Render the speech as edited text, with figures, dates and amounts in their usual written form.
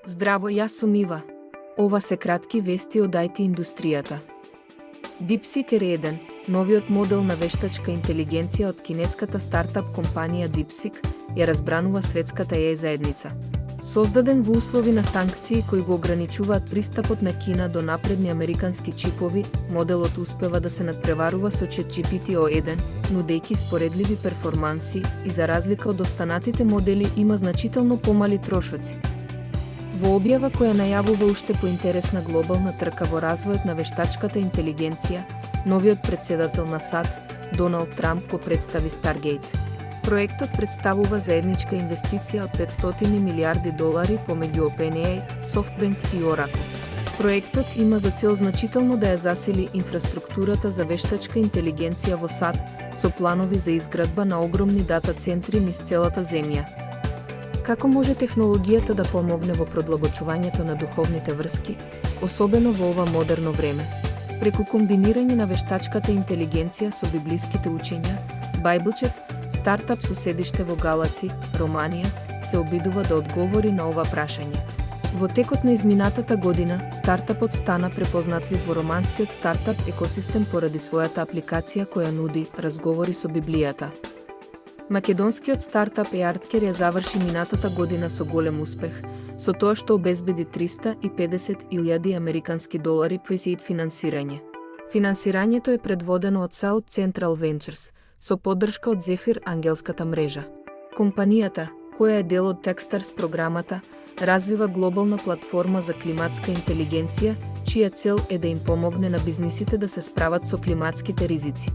Здраво, јас сум Ива. Ова се кратки вести од IT индустријата. DeepSeek R1, новиот модел на вештачка интелигенција од кинеската стартап компанија DeepSeek, ја разбранува светската AI заедница. Создаден во услови на санкции кои го ограничуваат пристапот на Кина до напредни американски чипови, моделот успева да се надпреварува со ChatGPT O1, нудејќи споредливи перформанси и за разлика од останатите модели има значително помали трошоци. Во објава која најавува уште поинтересна глобална трка во развојот на вештачката интелигенција, новиот председател на САД, Доналд Трамп, го представи Stargate. Проектот представува заедничка инвестиција од $500 милиарди помеѓу OpenAI, SoftBank и Oracle. Проектот има за цел значително да ја засили инфраструктурата за вештачка интелигенција во САД, со планови за изградба на огромни дата центри низ целата земја. Како може технологијата да помогне во продлабочувањето на духовните врски, особено во ова модерно време? Преку комбинирање на вештачката интелигенција со библиските учења, Бајблчек, стартап со седиште во Галаци, Романија, се обидува да одговори на ова прашање. Во текот на изминатата година, стартапот стана препознатлив во романскиот стартап екосистем поради својата апликација која нуди разговори со Библијата. Македонскиот стартап Earthcare ја заврши минатата година со голем успех, со тоа што обезбеди $350,000 американски pre-seed финансирање. Финансирањето е предводено од South Central Ventures, со поддршка од Zephyr ангелската мрежа. Компанијата, која е дел од Techstars програмата, развива глобална платформа за климатска интелигенција, чија цел е да им помогне на бизнисите да се справат со климатските ризици.